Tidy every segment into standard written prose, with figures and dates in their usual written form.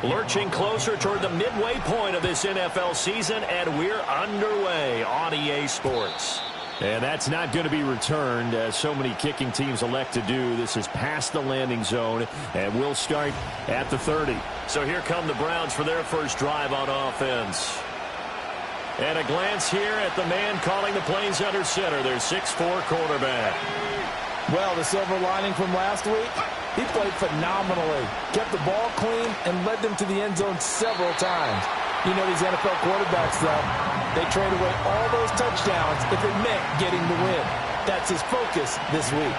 Lurching closer toward the midway point of this NFL season, and we're underway on EA Sports. And that's not going to be returned, as so many kicking teams elect to do. This is past the landing zone, and we'll start at the 30. So here come the Browns for their first drive on offense. And a glance here at the man calling the plays under center, their 6'4" quarterback. Well, the silver lining from last week, he played phenomenally, kept the ball clean, and led them to the end zone several times. You know these NFL quarterbacks, though, they trade away all those touchdowns if it meant getting the win. That's his focus this week.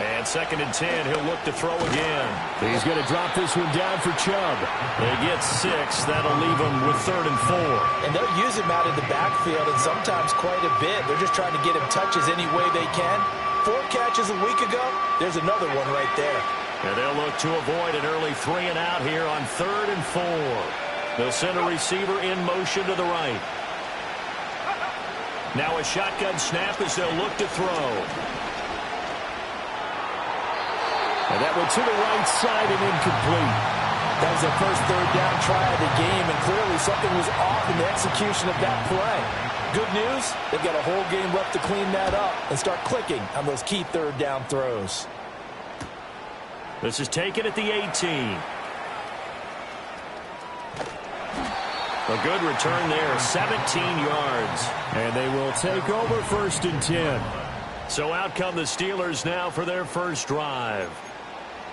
And 2nd and 10, he'll look to throw again. He's going to drop this one down for Chubb. They get 6. That'll leave him with 3rd and 4. And they'll use him out in the backfield, and sometimes quite a bit. They're just trying to get him touches any way they can. 4 catches a week ago, there's another one right there. And they'll look to avoid an early 3 and out here on 3rd and 4. They'll send a receiver in motion to the right. Now a shotgun snap as they'll look to throw. And that went to the right side and incomplete. That was their first 3rd down try of the game, and clearly something was off in the execution of that play. Good news, they've got a whole game left to clean that up and start clicking on those key 3rd down throws. This is taken at the 18. A good return there, 17 yards. And they will take over 1st and 10. So out come the Steelers now for their first drive.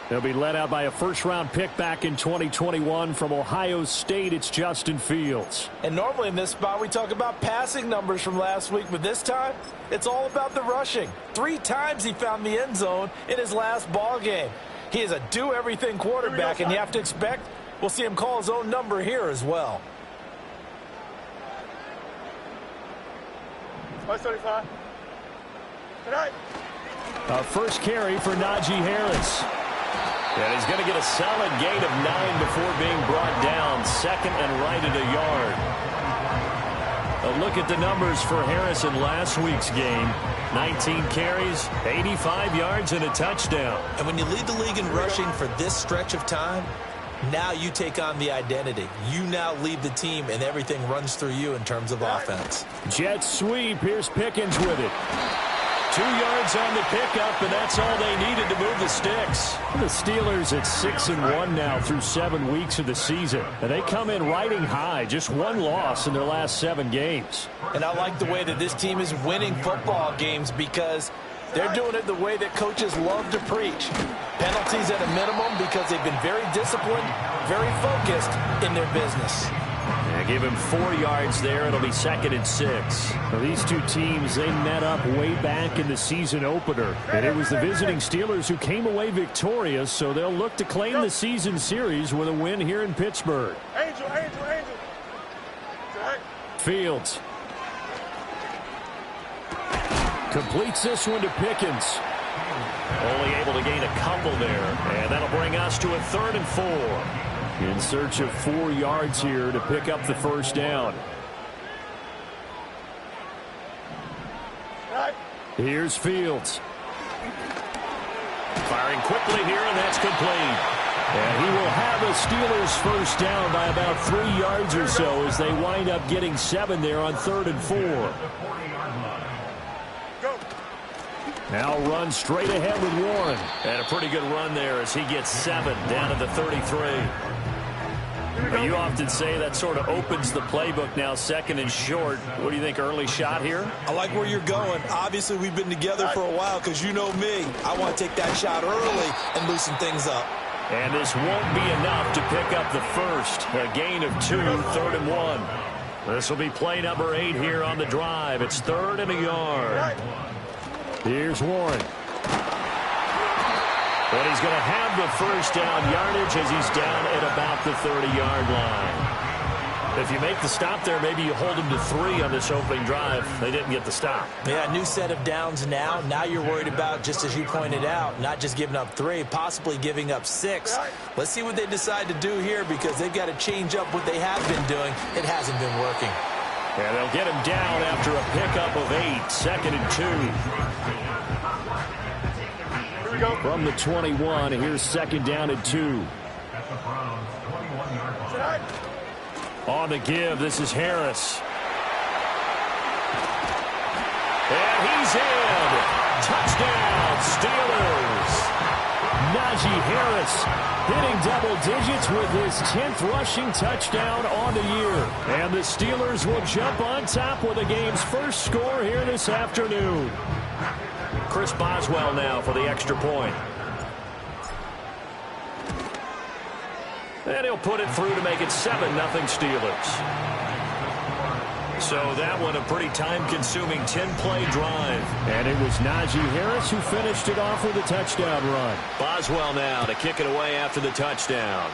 They'll be led out by a first-round pick back in 2021 from Ohio State. It's Justin Fields. And normally in this spot we talk about passing numbers from last week, but this time it's all about the rushing. 3 times he found the end zone in his last ball game. He is a do-everything quarterback, and you have to expect we'll see him call his own number here as well. 135. First carry for Najee Harris. And he's going to get a solid gain of 9 before being brought down. 2nd and right at a yard. A look at the numbers for Harris in last week's game. 19 carries, 85 yards, and a touchdown. And when you lead the league in rushing for this stretch of time, now you take on the identity. You now lead the team, and everything runs through you in terms of offense. Jet sweep. Here's Pickens with it. 2 yards on the pickup, and that's all they needed to move the sticks. The Steelers at 6-1 now through 7 weeks of the season. And they come in riding high, just 1 loss in their last 7 games. And I like the way that this team is winning football games because they're doing it the way that coaches love to preach. Penalties at a minimum because they've been very disciplined, very focused in their business. Yeah, give him 4 yards there. It'll be 2nd and 6. Well, these two teams, they met up way back in the season opener. And it was the visiting Steelers who came away victorious, so they'll look to claim the season series with a win here in Pittsburgh. Angel. Fields completes this one to Pickens. Only able to gain a couple there. And that'll bring us to a 3rd and 4. In search of 4 yards here to pick up the first down. Here's Fields. Firing quickly here, and that's complete. And he will have a Steelers first down by about 3 yards or so as they wind up getting 7 there on 3rd and 4. Now run straight ahead with Warren. And a pretty good run there as he gets 7 down to the 33. You often say that sort of opens the playbook now, 2nd and short. What do you think, early shot here? I like where you're going. Obviously, we've been together for a while because you know me. I want to take that shot early and loosen things up. And this won't be enough to pick up the first. A gain of 2, 3rd and 1. This will be play number 8 here on the drive. It's 3rd and a yard. Here's Warren. But he's going to have the first down yardage as he's down at about the 30-yard line. If you make the stop there, maybe you hold him to 3 on this opening drive. They didn't get the stop. Yeah, new set of downs now. Now you're worried about, just as you pointed out, not just giving up 3, possibly giving up 6. Let's see what they decide to do here because they've got to change up what they have been doing. It hasn't been working. And they'll get him down after a pickup of 8, 2nd and 2. From the 21, here's 2nd down and 2. On the give, this is Harris. And he's in. Touchdown, Steelers. Najee Harris hitting double digits with his 10th rushing touchdown on the year. And the Steelers will jump on top with the game's first score here this afternoon. Chris Boswell now for the extra point. And he'll put it through to make it 7-0 Steelers. So that one a pretty time-consuming 10-play drive. And it was Najee Harris who finished it off with a touchdown run. Boswell now to kick it away after the touchdown.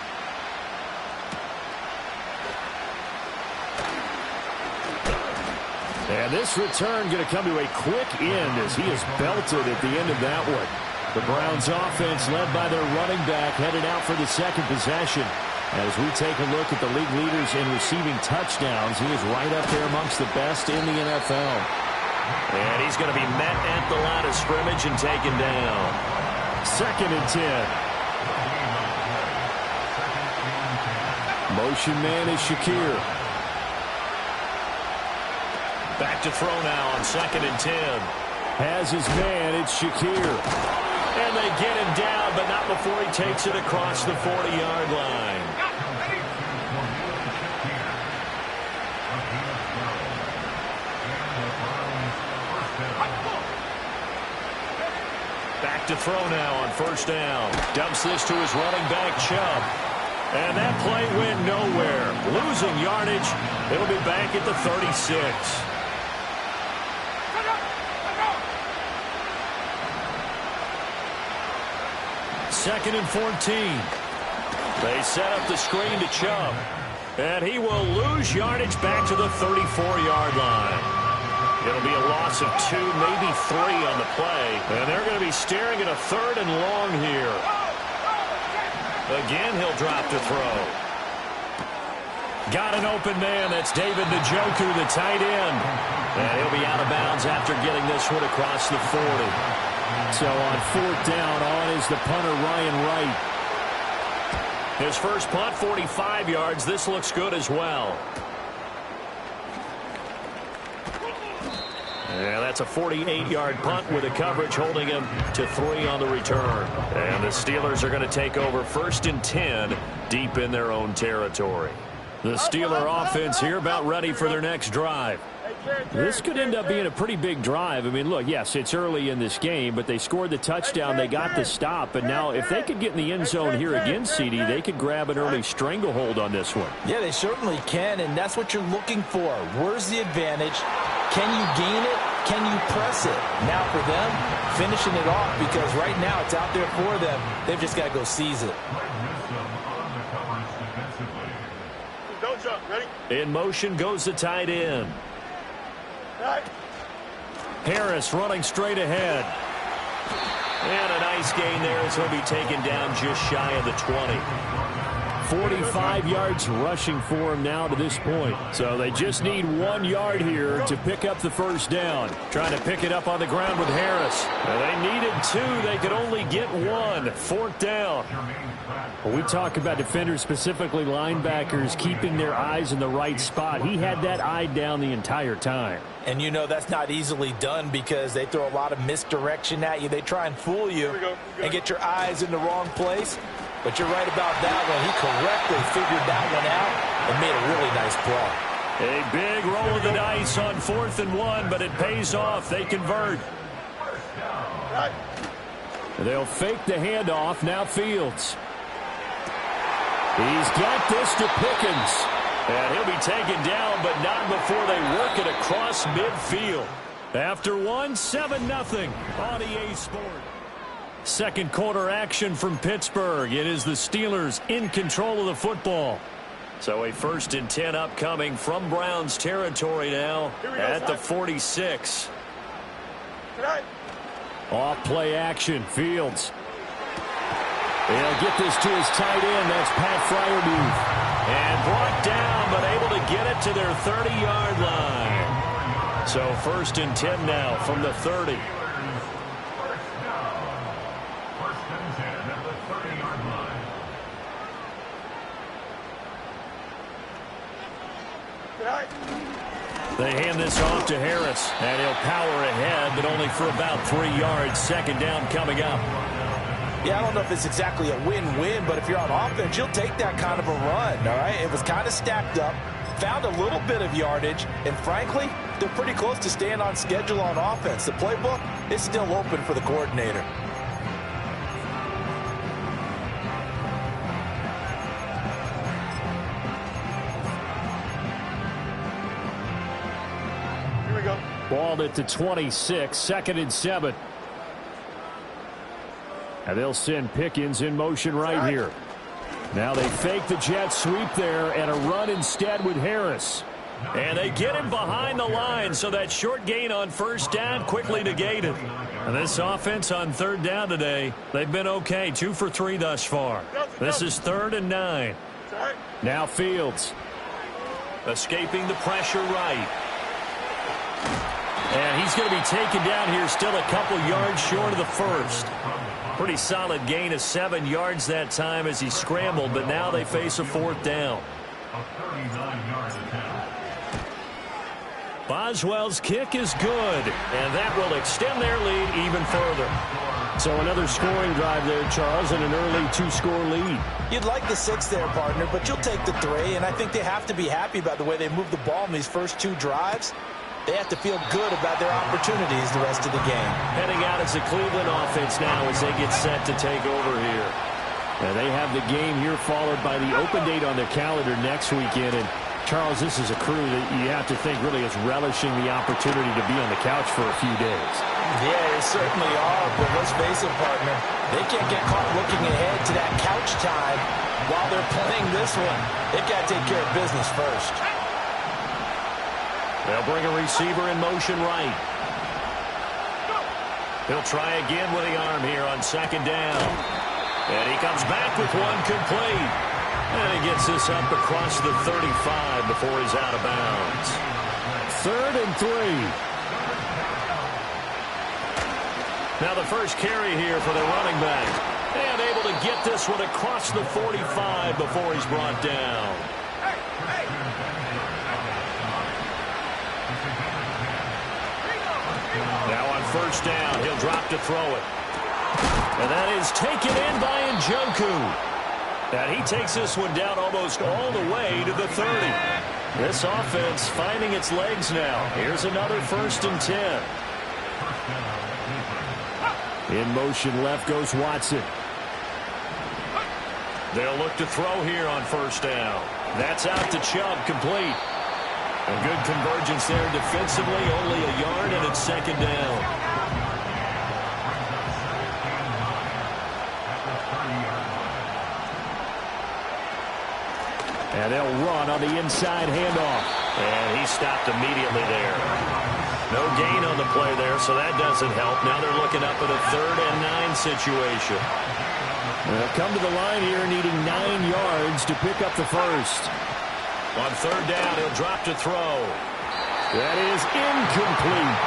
And this return going to come to a quick end as he is belted at the end of that one. The Browns offense led by their running back headed out for the second possession. As we take a look at the league leaders in receiving touchdowns, he is right up there amongst the best in the NFL. And he's going to be met at the line of scrimmage and taken down. 2nd and 10. Motion man is Shakir. Back to throw now on 2nd and 10. Has his man, it's Shakir. And they get him down, but not before he takes it across the 40-yard line. Back to throw now on 1st down. Dumps this to his running back, Chubb. And that play went nowhere. Losing yardage. It'll be back at the 36. 2nd and 14. They set up the screen to Chubb. And he will lose yardage back to the 34-yard line. It'll be a loss of 2, maybe 3 on the play. And they're going to be staring at a 3rd and long here. Again, he'll drop to throw. Got an open man. That's David Njoku, the tight end. And he'll be out of bounds after getting this one across the 40. So on 4th down, on is the punter, Ryan Wright. His first punt, 45 yards. This looks good as well. Yeah, that's a 48-yard punt with a coverage holding him to 3 on the return. And the Steelers are going to take over 1st and 10 deep in their own territory. The Steeler offense here about ready for their next drive. This could end up being a pretty big drive. I mean, look, yes, it's early in this game, but they scored the touchdown. They got the stop. And now if they could get in the end zone here again, CD, they could grab an early stranglehold on this one. Yeah, they certainly can, and that's what you're looking for. Where's the advantage? Can you gain it? Can you press it? Now for them, finishing it off, because right now it's out there for them. They've just got to go seize it. In motion goes the tight end. Harris running straight ahead. And a nice gain there as he'll be taken down just shy of the 20. 45 yards rushing for him now to this point. So they just need 1 yard here to pick up the 1st down. Trying to pick it up on the ground with Harris. Well, they needed 2. They could only get 1. 4th down. Well, we talk about defenders, specifically linebackers, keeping their eyes in the right spot. He had that eye down the entire time. And you know that's not easily done because they throw a lot of misdirection at you. They try and fool you and get your eyes in the wrong place. But you're right about that one. He correctly figured that one out and made a really nice play. A big roll of the dice on 4th and 1, but it pays off. They convert. They'll fake the handoff. Now Fields. He's got this to Pickens. And he'll be taken down, but not before they work it across midfield. After 1, 7-0 on EA Sport. Second quarter action from Pittsburgh. It is the Steelers in control of the football. So a 1st and 10 upcoming from Browns territory now at the 46. Off play action. Fields. He'll get this to his tight end. That's Pat Freiermuth. And brought down, but able to get it to their 30-yard line. So 1st and 10 now from the 30. They hand this off to Harris, and he'll power ahead, but only for about 3 yards. 2nd down coming up. Yeah, I don't know if it's exactly a win-win, but if you're on offense, you'll take that kind of a run, all right? It was kind of stacked up, found a little bit of yardage, and frankly, they're pretty close to staying on schedule on offense. The playbook is still open for the coordinator. Ball at the 26, 2nd and 7. And they'll send Pickens in motion right here. Now they fake the jet sweep there and a run instead with Harris. And they get him behind the line, so that short gain on 1st down quickly negated. And this offense on 3rd down today, they've been okay. 2 for 3 thus far. This is 3rd and 9. Now Fields. Escaping the pressure right. And he's going to be taken down here, still a couple yards short of the 1st. Pretty solid gain of 7 yards that time as he scrambled, but now they face a 4th down. Boswell's kick is good, and that will extend their lead even further. So another scoring drive there, Charles, and an early 2-score lead. You'd like the 6 there, partner, but you'll take the 3, and I think they have to be happy about the way they moved the ball in these first 2 drives. They have to feel good about their opportunities the rest of the game. Heading out as the Cleveland offense now as they get set to take over here. And they have the game here followed by the open date on their calendar next weekend. And, Charles, this is a crew that you have to think really is relishing the opportunity to be on the couch for a few days. Yeah, they certainly are, but let's face it, partner. They can't get caught looking ahead to that couch time while they're playing this one. They've got to take care of business first. They'll bring a receiver in motion right. He'll try again with the arm here on 2nd down. And he comes back with one complete. And he gets this up across the 35 before he's out of bounds. 3rd and 3. Now the first carry here for the running back. And able to get this one across the 45 before he's brought down. Now on 1st down, he'll drop to throw it. And that is taken in by Njoku. And he takes this one down almost all the way to the 30. This offense finding its legs now. Here's another 1st and 10. In motion left goes Watson. They'll look to throw here on 1st down. That's out to Chubb, complete. A good convergence there defensively, only a yard, and it's 2nd down. And they'll run on the inside handoff. And he stopped immediately there. No gain on the play there, so that doesn't help. Now they're looking up at a 3rd and 9 situation. They'll come to the line here needing 9 yards to pick up the 1st. On 3rd down, he'll drop to throw. That is incomplete.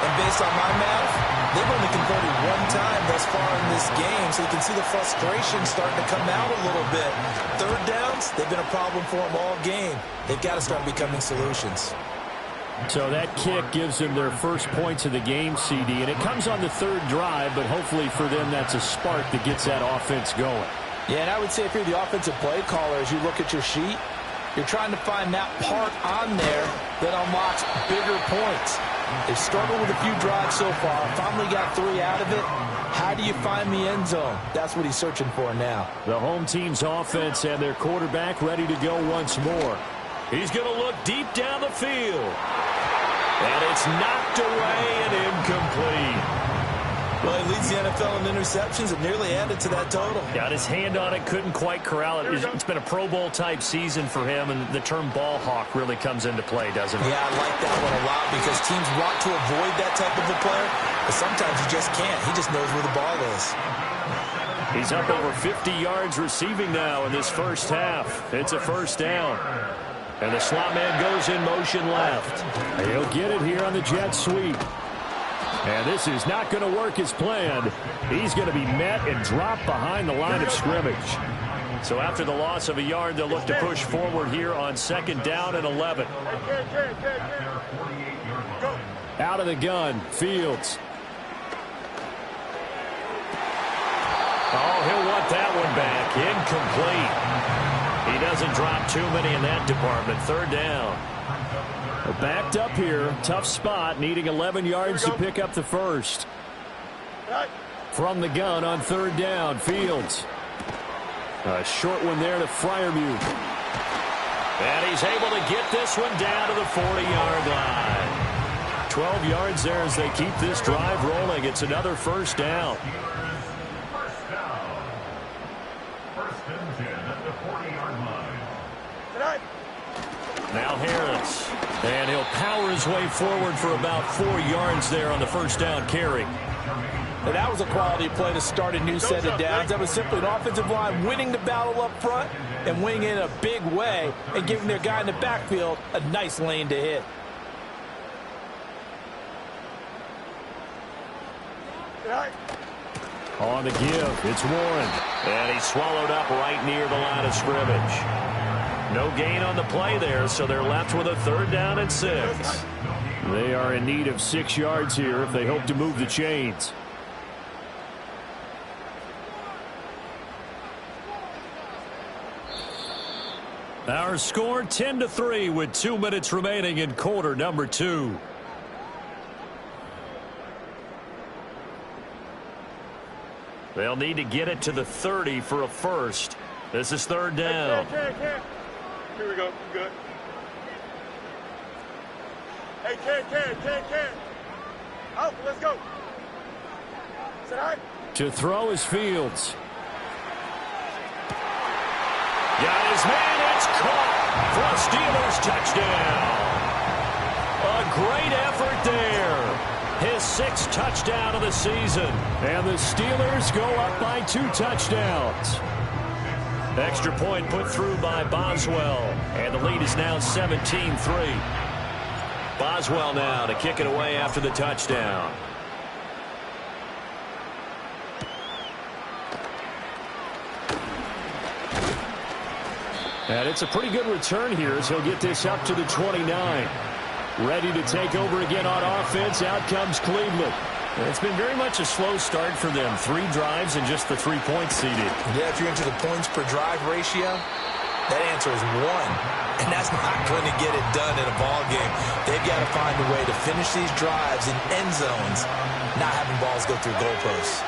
And based on my math, they've only converted 1 time thus far in this game, so you can see the frustration starting to come out a little bit. 3rd downs, they've been a problem for them all game. They've got to start becoming solutions. So that kick gives them their first points of the game, CD, and it comes on the 3rd drive, but hopefully for them that's a spark that gets that offense going. Yeah, and I would say if you're the offensive play caller, as you look at your sheet, you're trying to find that part on there that unlocks bigger points. They've struggled with a few drives so far. Finally got 3 out of it. How do you find the end zone? That's what he's searching for now. The home team's offense and their quarterback ready to go once more. He's going to look deep down the field. And it's knocked away and incomplete. Well, he leads the NFL in interceptions and nearly added to that total. Got his hand on it, couldn't quite corral it. It's been a Pro Bowl type season for him, and the term ball hawk really comes into play, doesn't it? Yeah, I like that one a lot because teams want to avoid that type of a player, but sometimes you just can't. He just knows where the ball is. He's up over 50 yards receiving now in this first half. It's a 1st down. And the slot man goes in motion left. He'll get it here on the jet sweep. And this is not going to work as planned. He's going to be met and dropped behind the line of scrimmage. So after the loss of a yard, they'll look to push forward here on 2nd down and 11. Out of the gun, Fields. Oh, he'll want that one back. Incomplete. He doesn't drop too many in that department. 3rd down. Backed up here. Tough spot. Needing 11 yards to pick up the first. From the gun on 3rd down. Fields. A short one there to Freiermuth. And he's able to get this one down to the 40-yard line. 12 yards there as they keep this drive rolling. It's another 1st down. Now Harris. And he'll power his way forward for about 4 yards there on the 1st down carry. And that was a quality play to start a new set of downs. That was simply an offensive line winning the battle up front and winning it in a big way and giving their guy in the backfield a nice lane to hit. On the give, it's Warren. And he's swallowed up right near the line of scrimmage. No gain on the play there, so they're left with a 3rd down and 6. They are in need of 6 yards here if they hope to move the chains. Our score 10-3 with 2 minutes remaining in quarter number 2. They'll need to get it to the 30 for a first. This is 3rd down. Here we go. Good. Hey, Ken. Out. Let's go. Sit high. To throw is Fields. Got his man. It's caught for a Steelers touchdown. A great effort there. His 6th touchdown of the season. And the Steelers go up by 2 touchdowns. Extra point put through by Boswell. And the lead is now 17-3. Boswell now to kick it away after the touchdown. And it's a pretty good return here as he'll get this up to the 29. Ready to take over again on offense. Out comes Cleveland. It's been very much a slow start for them. 3 drives and just the 3 points seeded. Yeah, if you're into the points per drive ratio, that answer is 1. And that's not going to get it done in a ball game. They've got to find a way to finish these drives in end zones, not having balls go through goalposts.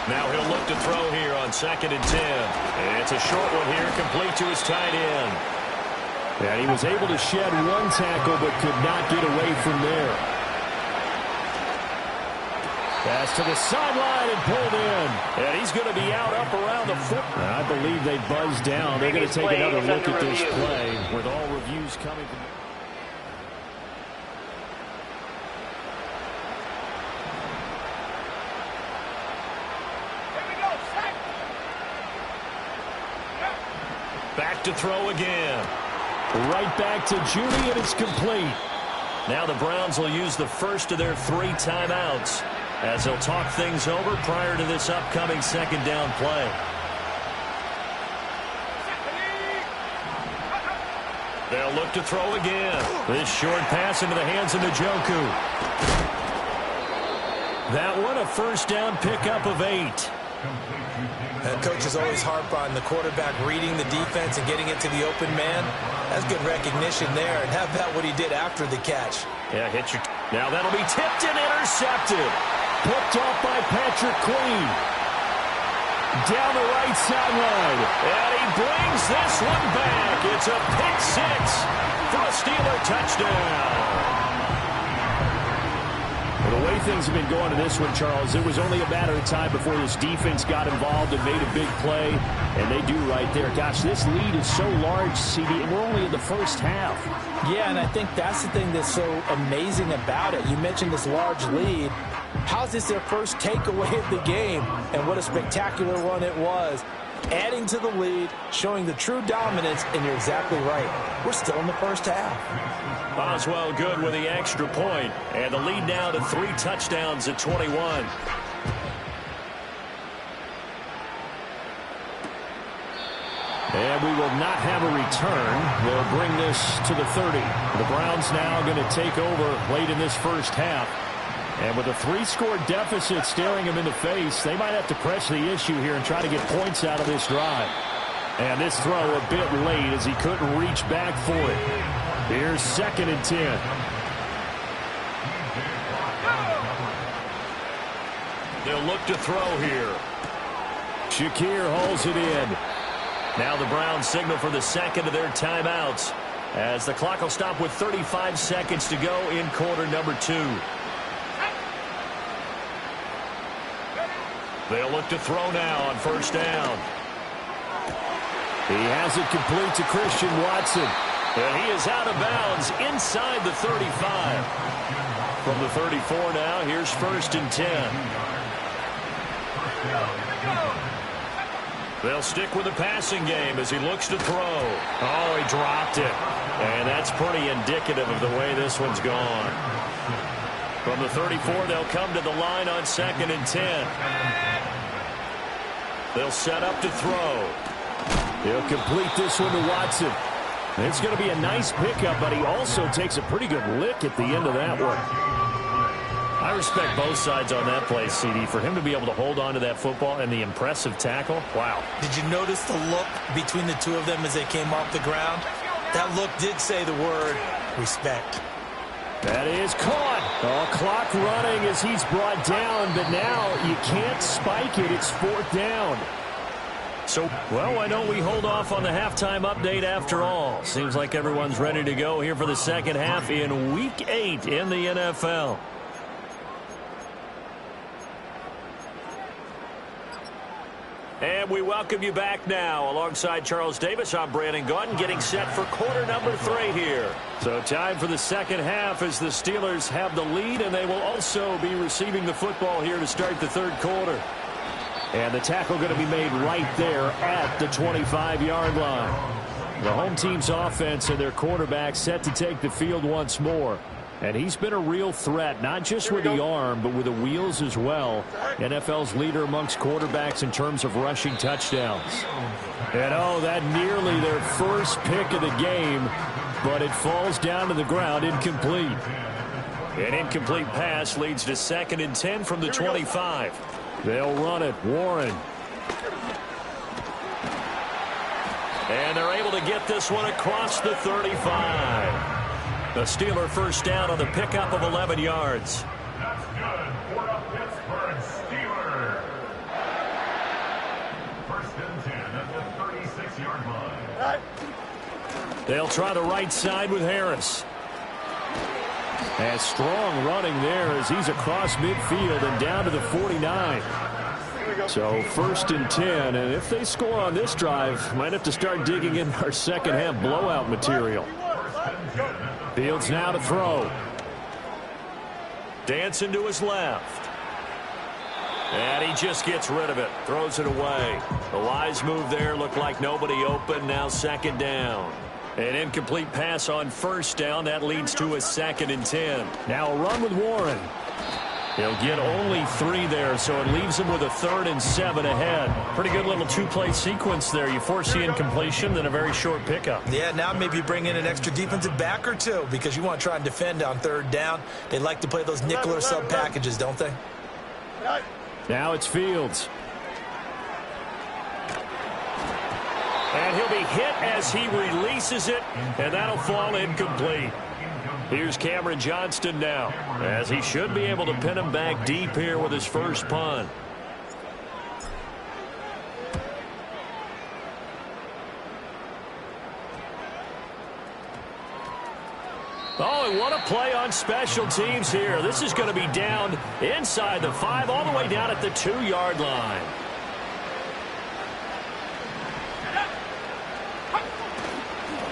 Now he'll look to throw here on 2nd and 10. And it's a short one here, complete to his tight end. And he was able to shed 1 tackle but could not get away from there. Pass to the sideline and pulled in. And he's going to be out up around the foot. And I believe they buzzed down. They're going to take another look at this play with all reviews coming from... Back to throw again. Right back to Judy, and it's complete. Now the Browns will use the first of their 3 timeouts as they'll talk things over prior to this upcoming 2nd down play. They'll look to throw again. This short pass into the hands of Njoku. That one a 1st down pickup of 8. Coaches always harp on the quarterback reading the defense and getting it to the open man. That's good recognition there. And how about what he did after the catch? Yeah, hit your... Now that'll be tipped and intercepted. Picked off by Patrick Queen. Down the right sideline. And he brings this one back. It's a pick 6 for a Steeler touchdown. Well, the way things have been going to this one, Charles, it was only a matter of time before this defense got involved and made a big play, and they do right there. Gosh, this lead is so large, CD, and we're only in the first half. Yeah, and I think that's the thing that's so amazing about it. You mentioned this large lead. How's this their first takeaway of the game? And what a spectacular one it was. adding to the lead, showing the true dominance, and you're exactly right. We're still in the first half. Boswell good with the extra point, and the lead now to 3 touchdowns at 21. And we will not have a return. They'll bring this to the 30. The Browns now going to take over late in this first half. And with a 3-score deficit staring them in the face, they might have to press the issue here and try to get points out of this drive. And this throw a bit late as he couldn't reach back for it. Here's 2nd and 10. They'll look to throw here. Shakir holds it in. Now the Browns signal for the second of their timeouts as the clock will stop with 35 seconds to go in quarter number 2. They'll look to throw now on first down. He has it complete to Christian Watson. And he is out of bounds inside the 35. From the 34 now, here's 1st and 10. They'll stick with the passing game as he looks to throw. Oh, he dropped it. And that's pretty indicative of the way this one's gone. From the 34, they'll come to the line on 2nd and 10. They'll set up to throw. He'll complete this one to Watson. It's going to be a nice pickup, but he also takes a pretty good lick at the end of that one. I respect both sides on that play, CD. For him to be able to hold on to that football and the impressive tackle, wow. Did you notice the look between the two of them as they came off the ground? That look did say the word respect. That is caught. Oh, clock running as he's brought down, but now you can't spike it. It's 4th down. So, well, why don't we hold off on the halftime update after all? Seems like everyone's ready to go here for the second half in Week 8 in the NFL. And we welcome you back now. Alongside Charles Davis, I'm Brandon Gaudin, getting set for quarter number 3 here. So time for the second half as the Steelers have the lead, and they will also be receiving the football here to start the third quarter. And the tackle going to be made right there at the 25-yard line. The home team's offense and their quarterback set to take the field once more. And he's been a real threat, not just with the arm, but with the wheels as well. NFL's leader amongst quarterbacks in terms of rushing touchdowns. And, oh, that nearly their first pick of the game, but it falls down to the ground incomplete. An incomplete pass leads to 2nd and 10 from the 25. They'll run it. Warren. And they're able to get this one across the 35. The Steeler first down on the pickup of 11 yards. That's good for a Pittsburgh Steeler. 1st and 10 at the 36-yard line. They'll try the right side with Harris. And strong running there as he's across midfield and down to the 49. So 1st and 10, and if they score on this drive, might have to start digging in our second half blowout material. Fields now to throw. Dancing to his left. And he just gets rid of it. Throws it away. The wise move there. Looked like nobody open. Now 2nd down. An incomplete pass on 1st down. That leads to a 2nd and 10. Now a run with Warren. He'll get only 3 there, so it leaves him with a 3rd and 7 ahead. Pretty good little 2-play sequence there. You force the incompletion, then a very short pickup. Yeah, now maybe bring in an extra defensive back or two because you want to try and defend on 3rd down. They like to play those nickel or sub packages, don't they? Now it's Fields. And he'll be hit as he releases it, and that'll fall incomplete. Here's Cameron Johnston now, as he should be able to pin him back deep here with his first punt. Oh, and what a play on special teams here. This is going to be down inside the 5, all the way down at the 2-yard line.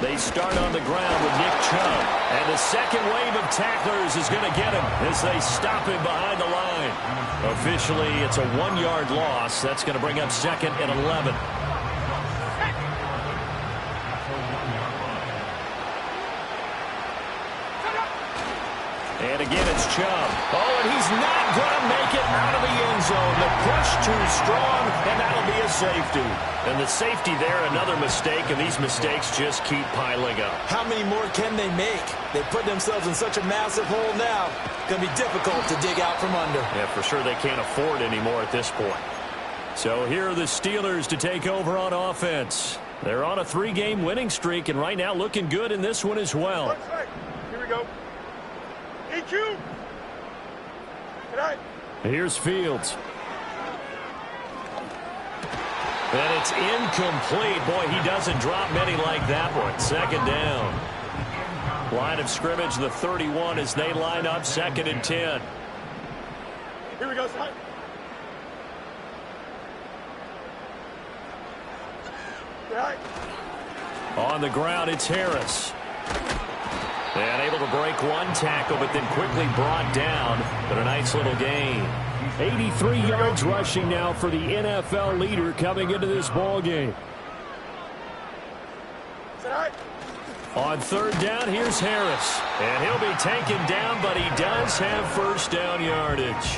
They start on the ground with Nick Chubb. And the second wave of tacklers is going to get him as they stop him behind the line. Officially, it's a 1-yard loss. That's going to bring up 2nd and 11. And again, it's Chubb. Oh, and he's not going to make it out of the end zone. The push too strong, and that'll be a safety. And the safety there, another mistake, and these mistakes just keep piling up. How many more can they make? They put themselves in such a massive hole now. Going to be difficult to dig out from under. Yeah, for sure they can't afford anymore at this point. So here are the Steelers to take over on offense. They're on a 3-game winning streak, and right now looking good in this one as well. Here we go. EQ. Here's Fields. And it's incomplete. Boy, he doesn't drop many like that one. Second down. Line of scrimmage, the 31 as they line up, 2nd and 10. Here we go, son. On the ground, it's Harris. And able to break one tackle, but then quickly brought down. But a nice little gain. 83 yards rushing now for the NFL leader coming into this ball game. On 3rd down, here's Harris. And he'll be taken down, but he does have first down yardage.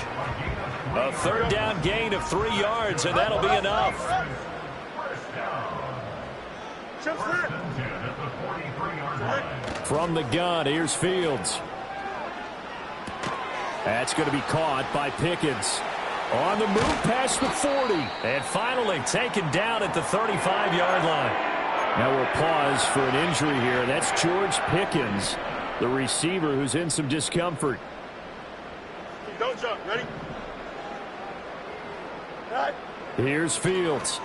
A 3rd down gain of 3 yards, and that'll be enough. From the gun, here's Fields. That's going to be caught by Pickens. On the move past the 40. And finally taken down at the 35-yard line. Now we'll pause for an injury here. That's George Pickens, the receiver who's in some discomfort. Don't jump. Ready? Here's Fields.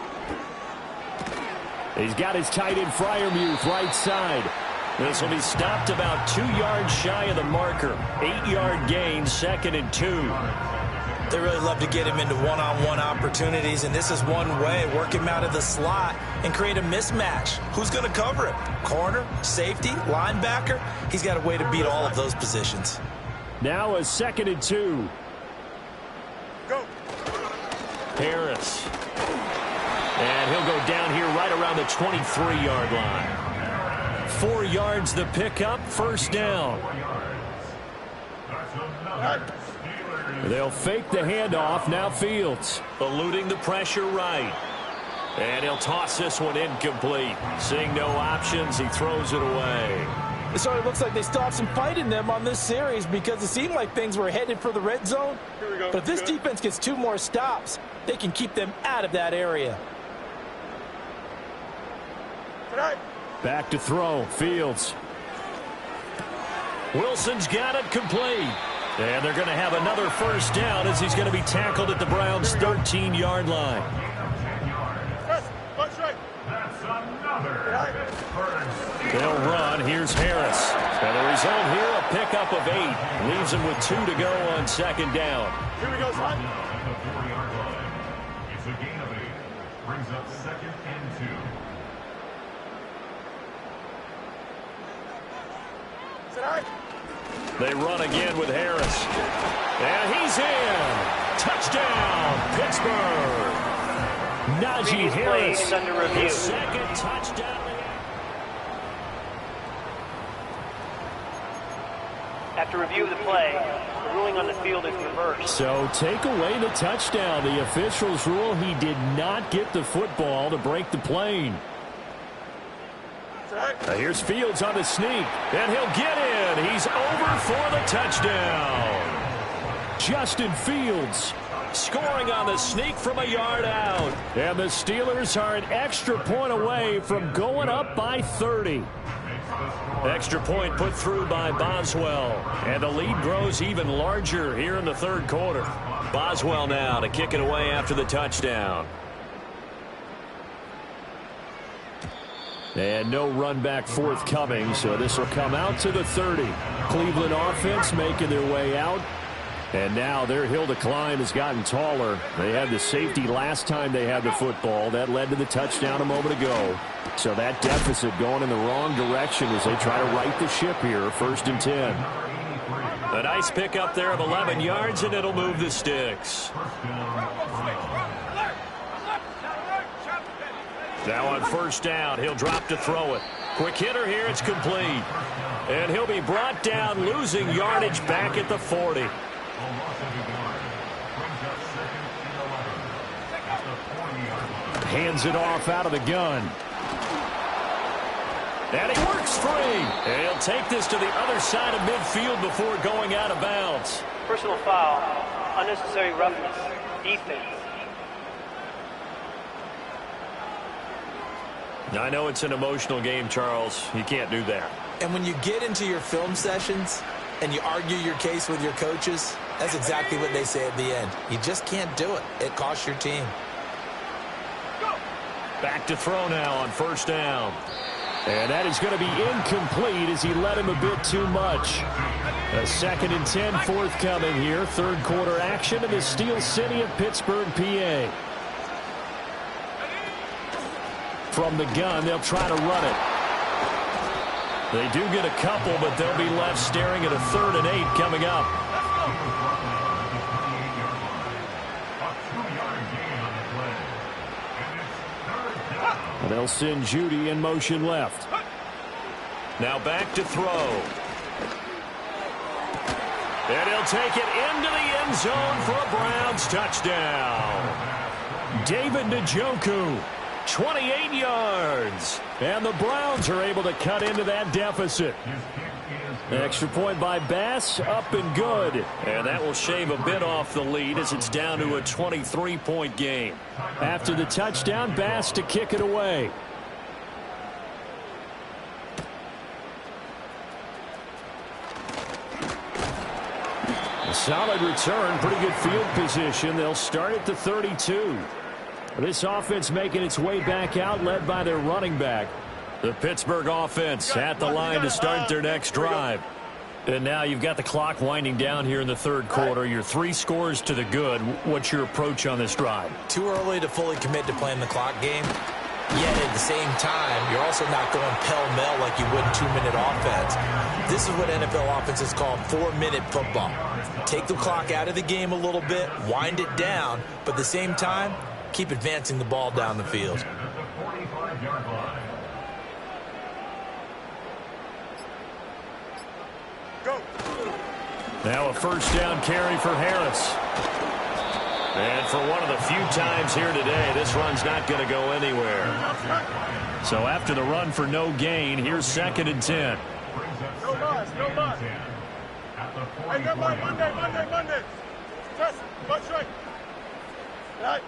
He's got his tight end Freiermuth right side. This will be stopped about 2 yards shy of the marker. 8-yard gain, 2nd and 2. They really love to get him into one-on-one opportunities, and this is one way. Work him out of the slot and create a mismatch. Who's going to cover it? Corner, safety, linebacker? He's got a way to beat all of those positions. Now a 2nd and 2. Go. Harris. And he'll go down here right around the 23-yard line. 4 yards the pickup, first down. They'll fake the handoff. Now Fields. Eluding the pressure right. And he'll toss this one incomplete. Seeing no options, he throws it away. It sort of looks like they still have some fight in them on this series because it seemed like things were headed for the red zone. Here we go. But if this defense gets 2 more stops, they can keep them out of that area. Back to throw. Fields. Wilson's got it complete. And they're going to have another first down as he's going to be tackled at the Browns' 13-yard line. That's another Pittsburgh. They'll run. Here's Harris. And the result here, a pickup of 8. Leaves him with 2 to go on 2nd down. Here we go, son. At the 4-yard line. It's a gain of 8. Brings up 2nd and 2. They run again with Harris. And he's in. Touchdown, Pittsburgh. Najee Harris. Is under review. His 2nd touchdown. After review of the play, the ruling on the field is reversed. So take away the touchdown. The officials rule he did not get the football to break the plane. Here's Fields on the sneak, and he'll get in. He's over for the touchdown. Justin Fields scoring on the sneak from a yard out. And the Steelers are an extra point away from going up by 30. Extra point put through by Boswell. And the lead grows even larger here in the 3rd quarter. Boswell now to kick it away after the touchdown. And no run back forthcoming, so this will come out to the 30. Cleveland offense making their way out. And now their hill to climb has gotten taller. They had the safety last time they had the football. That led to the touchdown a moment ago. So that deficit going in the wrong direction as they try to right the ship here. 1st and 10. A nice pickup there of 11 yards, and it'll move the sticks. Now on 1st down, he'll drop to throw it. Quick hitter here. It's complete. And he'll be brought down, losing yardage back at the 40. Hands it off out of the gun. And he works free. And he'll take this to the other side of midfield before going out of bounds. Personal foul, unnecessary roughness, defense. I know it's an emotional game, Charles. You can't do that. And when you get into your film sessions and you argue your case with your coaches, that's exactly what they say at the end. You just can't do it. It costs your team. Back to throw now on first down. And that is going to be incomplete as he led him a bit too much. A 2nd and 10 forthcoming here. Third quarter action in the Steel City of Pittsburgh, PA. From the gun, they'll try to run it. They do get a couple, but they'll be left staring at a 3rd and 8 coming up. And they'll send Judy in motion left. Now back to throw. And he'll take it into the end zone for a Browns touchdown. David Njoku, 28 yards. And the Browns are able to cut into that deficit. Extra point by Bass, up and good. And that will shave a bit off the lead as it's down to a 23-point game. After the touchdown, Bass to kick it away. A solid return, pretty good field position. They'll start at the 32. This offense making its way back out, led by their running back. The Pittsburgh offense at the line to start their next drive. And now you've got the clock winding down here in the third quarter. You're 3 scores to the good. What's your approach on this drive? Too early to fully commit to playing the clock game. Yet at the same time, you're also not going pell-mell like you would in 2-minute offense. This is what NFL offenses call 4-minute football. Take the clock out of the game a little bit, wind it down, but at the same time, keep advancing the ball down the field. Now a first down carry for Harris. And for one of the few times here today, this run's not going to go anywhere. So after the run for no gain, here's 2nd and 10. No loss, no loss. Hey, good luck. Monday. Press, watch right. Right.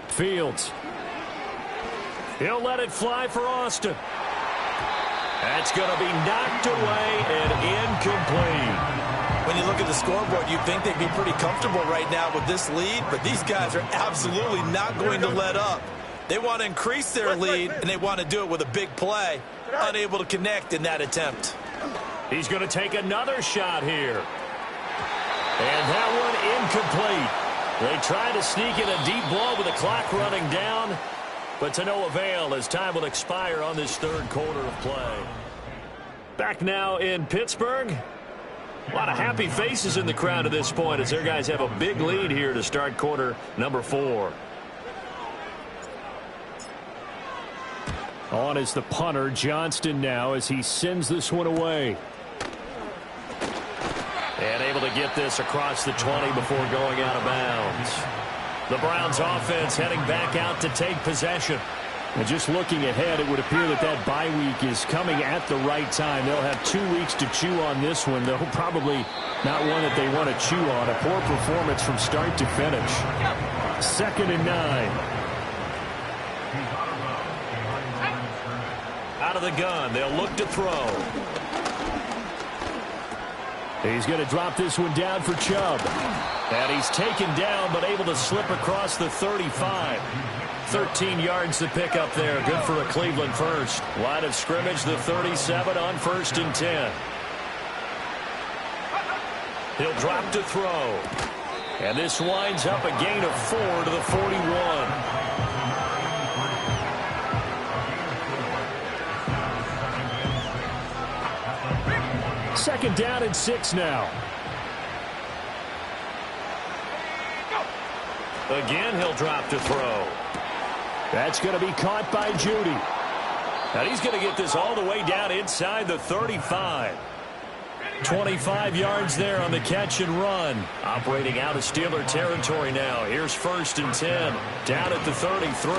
Fields. He'll let it fly for Austin. That's going to be knocked away and incomplete. When you look at the scoreboard, you'd think they'd be pretty comfortable right now with this lead, but these guys are absolutely not going to let up. They want to increase their lead, and they want to do it with a big play. Unable to connect in that attempt. He's going to take another shot here. And that one incomplete. They try to sneak in a deep ball with the clock running down, but to no avail as time will expire on this third quarter of play. Back now in Pittsburgh. A lot of happy faces in the crowd at this point as their guys have a big lead here to start quarter number 4. On is the punter, Johnston, now as he sends this one away. And able to get this across the 20 before going out of bounds. The Browns offense heading back out to take possession. And just looking ahead, it would appear that that bye week is coming at the right time. They'll have 2 weeks to chew on this one, though probably not one that they want to chew on. A poor performance from start to finish. 2nd and 9. Out of the gun, they'll look to throw. He's going to drop this one down for Chubb. And he's taken down, but able to slip across the 35. 13 yards to pick up there. Good for a Cleveland first. Line of scrimmage, the 37 on 1st and 10. He'll drop to throw. And this winds up a gain of 4 to the 41. Second down and 6 now. Again, he'll drop to throw. That's going to be caught by Judy. And he's going to get this all the way down inside the 35. 25 yards there on the catch and run. Operating out of Steeler territory now. Here's 1st and 10. Down at the 33.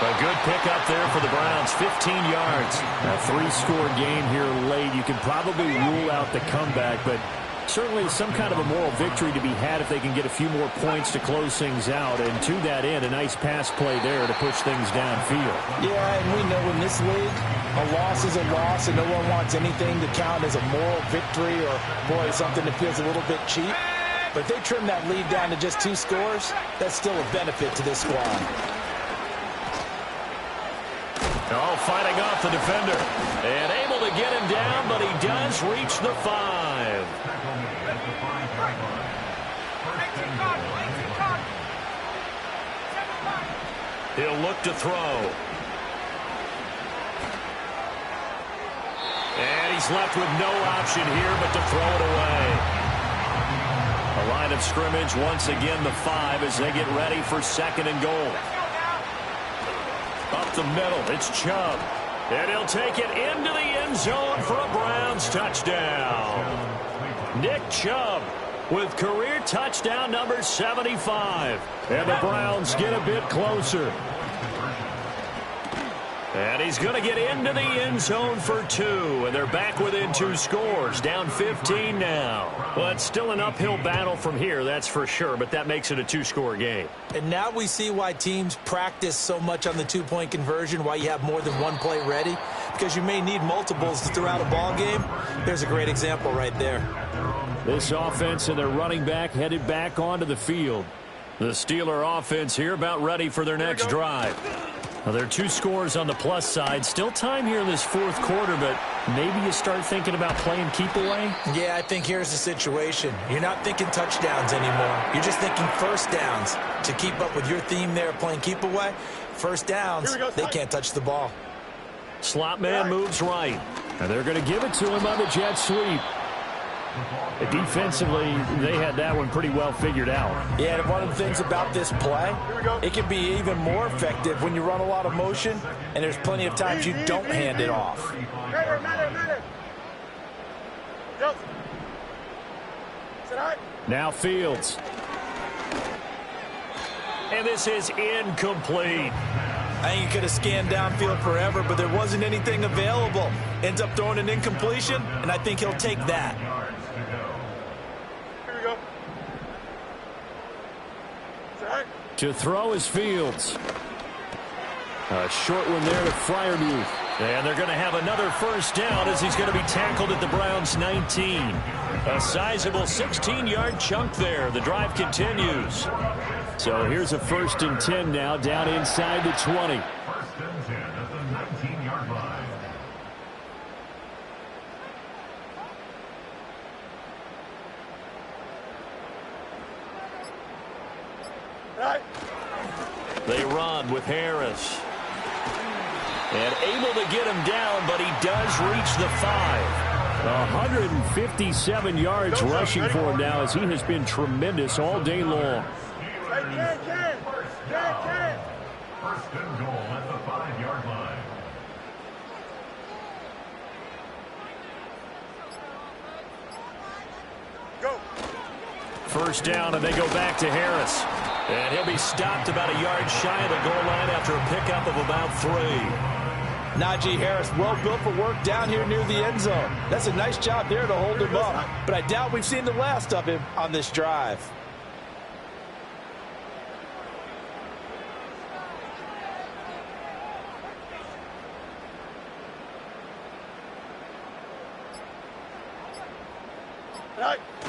A good pickup there for the Browns. 15 yards. A 3-score game here late. You can probably rule out the comeback, but certainly some kind of a moral victory to be had if they can get a few more points to close things out. And to that end, a nice pass play there to push things downfield. Yeah, and we know in this league, a loss is a loss, and no one wants anything to count as a moral victory or, boy, something that feels a little bit cheap. But if they trim that lead down to just 2 scores, that's still a benefit to this squad. Oh, fighting off the defender. And able to get him down, but he does reach the 5. He'll look to throw. And he's left with no option here but to throw it away. A line of scrimmage, once again the 5 as they get ready for 2nd and goal. Up the middle, it's Chubb. And he'll take it into the end zone for a Browns touchdown. Nick Chubb with career touchdown number 75. And the Browns get a bit closer. And he's going to get into the end zone for 2. And they're back within 2 scores. Down 15 now. Well, it's still an uphill battle from here, that's for sure. But that makes it a 2-score game. And now we see why teams practice so much on the 2-point conversion, why you have more than one play ready. Because you may need multiples throughout a ball game. There's a great example right there. This offense and their running back headed back onto the field. The Steeler offense here about ready for their next drive. Well, there are 2 scores on the plus side. Still time here in this 4th quarter, but maybe you start thinking about playing keep away? Yeah, I think here's the situation. You're not thinking touchdowns anymore. You're just thinking first downs. To keep up with your theme there, playing keep away, first downs, they can't touch the ball. Slot man moves right. And they're going to give it to him on the jet sweep. Defensively, they had that one pretty well figured out. Yeah, and one of the things about this play, it can be even more effective when you run a lot of motion, and there's plenty of times you don't hand it off. Now Fields. And this is incomplete. I think he could have scanned downfield forever, but there wasn't anything available. Ends up throwing an incompletion, and I think he'll take that. To throw is Fields. A short one there to Freiermuth. And they're going to have another first down as he's going to be tackled at the Browns' 19. A sizable 16-yard chunk there. The drive continues. So here's a 1st and 10 now down inside the 20. 1st and 10 at the 19-yard line. They run with Harris. And able to get him down, but he does reach the 5. 157 yards rushing for him now as he has been tremendous all day long. 1st and goal at the 5-yard line. First down, and they go back to Harris. And he'll be stopped about a yard shy of the goal line after a pickup of about 3. Najee Harris, well built for work down here near the end zone. That's a nice job there to hold him up. But I doubt we've seen the last of him on this drive.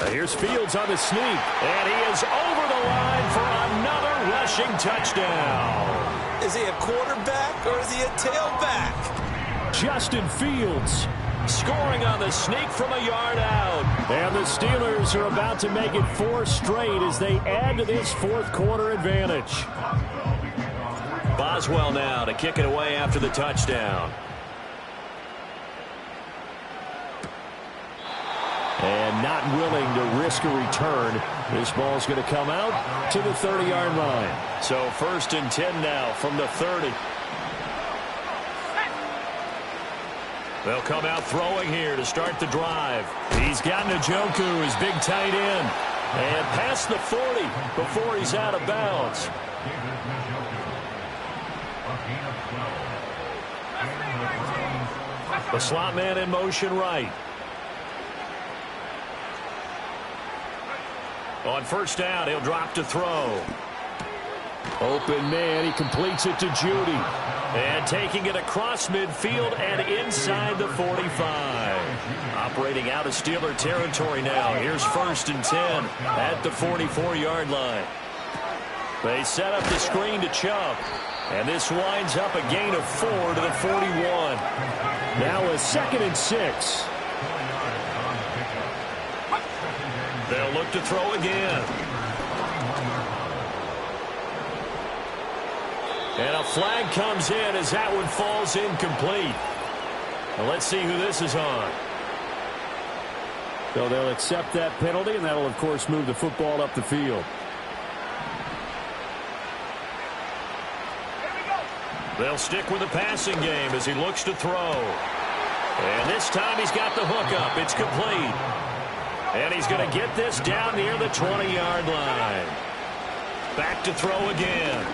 Here's Fields on the sneak. And he is over the line for another rushing touchdown. Is he a quarterback or is he a tailback? Justin Fields scoring on the sneak from a yard out. And the Steelers are about to make it 4 straight as they add to this 4th quarter advantage. Boswell now to kick it away after the touchdown. And not willing to risk a return. This ball's going to come out to the 30-yard line. So 1st and 10 now from the 30. They'll come out throwing here to start the drive. He's got Njoku, his big tight end. And past the 40 before he's out of bounds. The slot man in motion right. On first down, he'll drop to throw. Open man, he completes it to Judy. And taking it across midfield and inside the 45. Operating out of Steeler territory now. Here's 1st and 10 at the 44-yard line. They set up the screen to Chubb. And this winds up a gain of 4 to the 41. Now a 2nd and 6. They'll look to throw again. And a flag comes in as that one falls incomplete. Now let's see who this is on. So they'll accept that penalty, and that'll, of course, move the football up the field. They'll stick with the passing game as he looks to throw. And this time he's got the hook up. It's complete. And he's going to get this down near the 20-yard line. Back to throw again.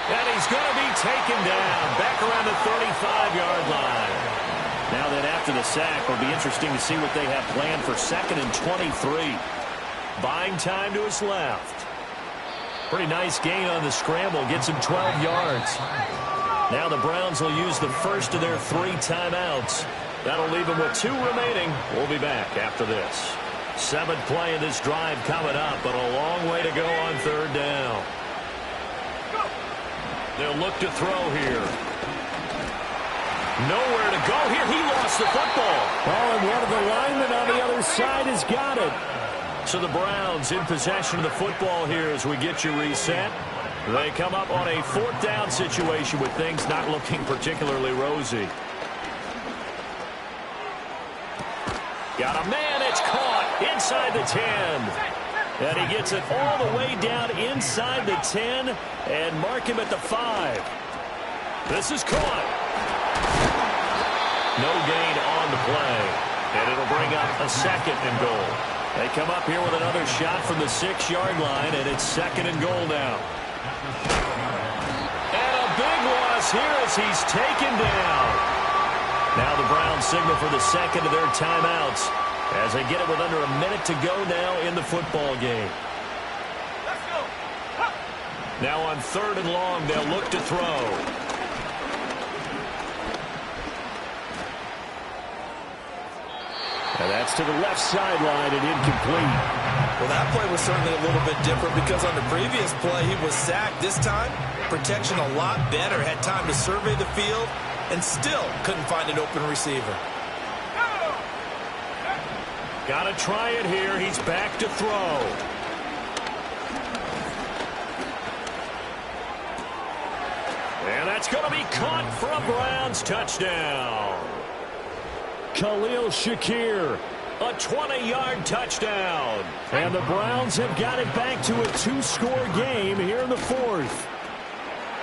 And he's going to be taken down back around the 35-yard line. Now then, after the sack, it'll be interesting to see what they have planned for 2nd and 23. Buying time to his left. Pretty nice gain on the scramble. Gets him 12 yards. Now the Browns will use the first of their 3 timeouts. That'll leave them with 2 remaining. We'll be back after this. 7th play of this drive coming up, but a long way to go on 3rd down. They'll look to throw here. Nowhere to go here. He lost the football. Oh, and one of the linemen on the other side has got it. So the Browns in possession of the football here as we get you reset. They come up on a 4th down situation with things not looking particularly rosy. Got a man. It's caught inside the 10. And he gets it all the way down inside the 10 and mark him at the 5. This is caught. No gain on the play. And it'll bring up a 2nd and goal. They come up here with another shot from the 6-yard line, and it's 2nd and goal now. And a big loss here as he's taken down. Now the Browns signal for the 2nd of their timeouts as they get it with under a minute to go now in the football game. Let's go. Now on 3rd and long, they'll look to throw. And that's to the left sideline and incomplete. Well, that play was certainly a little bit different because on the previous play, he was sacked. This time, protection a lot better. Had time to survey the field and still couldn't find an open receiver. Got to try it here. He's back to throw. And that's going to be caught for a Browns touchdown. Khalil Shakir. A 20-yard touchdown. And the Browns have got it back to a 2-score game here in the 4th.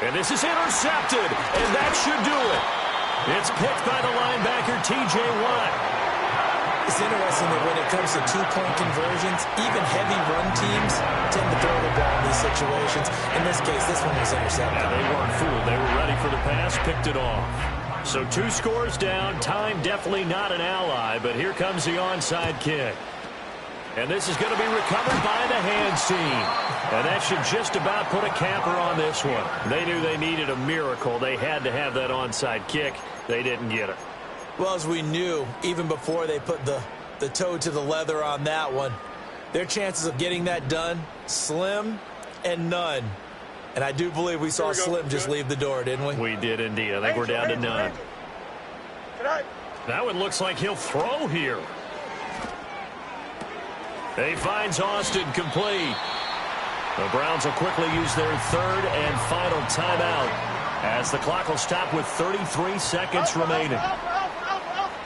And this is intercepted, and that should do it. It's picked by the linebacker, T.J. Watt. It's interesting that when it comes to 2-point conversions, even heavy run teams tend to throw the ball in these situations. In this case, this one was intercepted. Yeah, they weren't fooled. They were ready for the pass, picked it off. So 2 scores down. Time definitely not an ally, but here comes the onside kick. And this is going to be recovered by the hands team. And that should just about put a capper on this one. They knew they needed a miracle. They had to have that onside kick. They didn't get it. Well, as we knew, even before they put the toe to the leather on that one, their chances of getting that done, slim and none. And I do believe we saw Slim just leave the door, didn't we? We did indeed. I think we're down to none. That one looks like he'll throw here. He finds Austin complete. The Browns will quickly use their 3rd and final timeout as the clock will stop with 33 seconds remaining.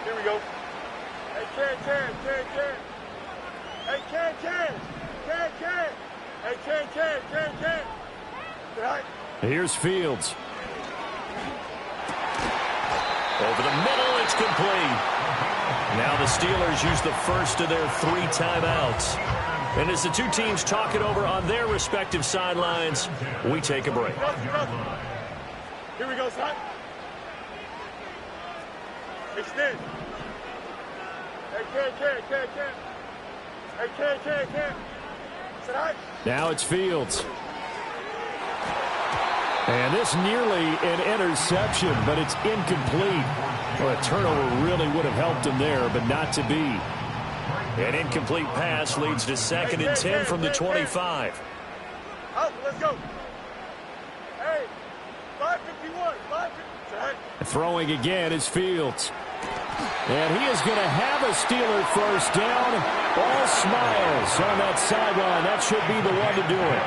Here we go. Hey, Ken. Hey, Ken. Hey, Ken. Here's Fields. Over the middle, it's complete. Now the Steelers use the first of their 3 timeouts. And as the two teams talk it over on their respective sidelines, we take a break. Here we go, son. Extend. Hey, Ken. Hey, Ken. Sit high. Now it's Fields. And this nearly an interception, but it's incomplete. Well, a turnover really would have helped him there, but not to be. An incomplete pass leads to 2nd and 10 from the 25. Out, let's go. Hey, 551, 551. Throwing again is Fields. And he is going to have a Steeler first down. All smiles on that sideline. That should be the one to do it.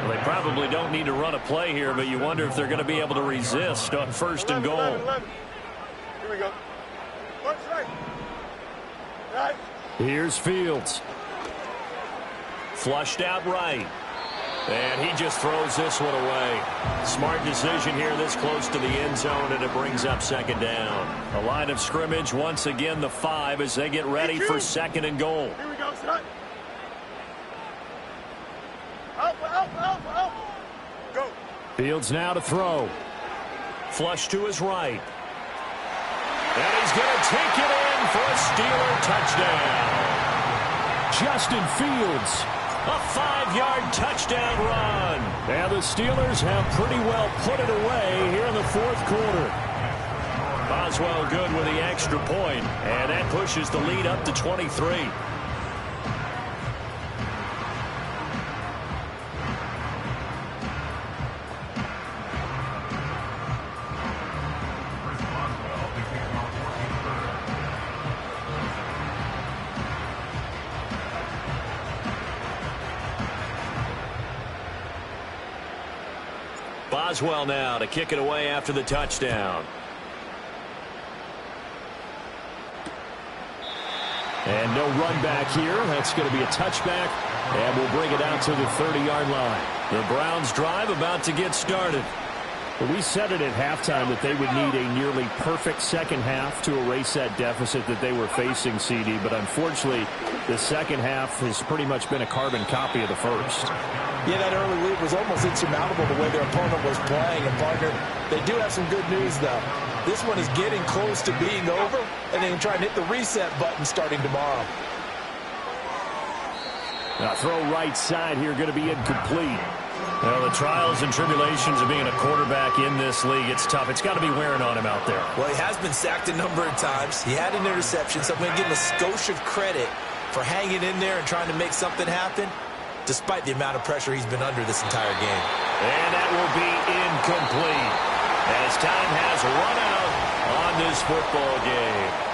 Well, they probably don't need to run a play here, but you wonder if they're going to be able to resist on 1st and goal. 11. Here we go. Punch right. Here's Fields. Flushed out right. And he just throws this one away. Smart decision here this close to the end zone, and it brings up 2nd down. The line of scrimmage, once again, the 5 as they get ready for 2nd and goal. Here we go, son. Out. Go. Fields now to throw. Flush to his right. And he's going to take it in for a Steeler touchdown. Justin Fields. A 5-yard touchdown run. And the Steelers have pretty well put it away here in the 4th quarter. Boswell good with the extra point, and that pushes the lead up to 23. Boswell now to kick it away after the touchdown. And no run back here. That's going to be a touchback, and we'll bring it out to the 30-yard line. The Browns drive about to get started. We said it at halftime that they would need a nearly perfect second half to erase that deficit that they were facing, CD. But unfortunately, the second half has pretty much been a carbon copy of the first. Yeah, that early lead was almost insurmountable the way their opponent was playing. And, partner, they do have some good news, though. This one is getting close to being over, and they can try and hit the reset button starting tomorrow. Now, throw right side here, going to be incomplete. Well, the trials and tribulations of being a quarterback in this league, it's tough. It's got to be wearing on him out there. Well, he has been sacked a number of times. He had an interception, so I'm going to give him a skosh of credit for hanging in there and trying to make something happen, despite the amount of pressure he's been under this entire game. And that will be incomplete as time has run out on this football game.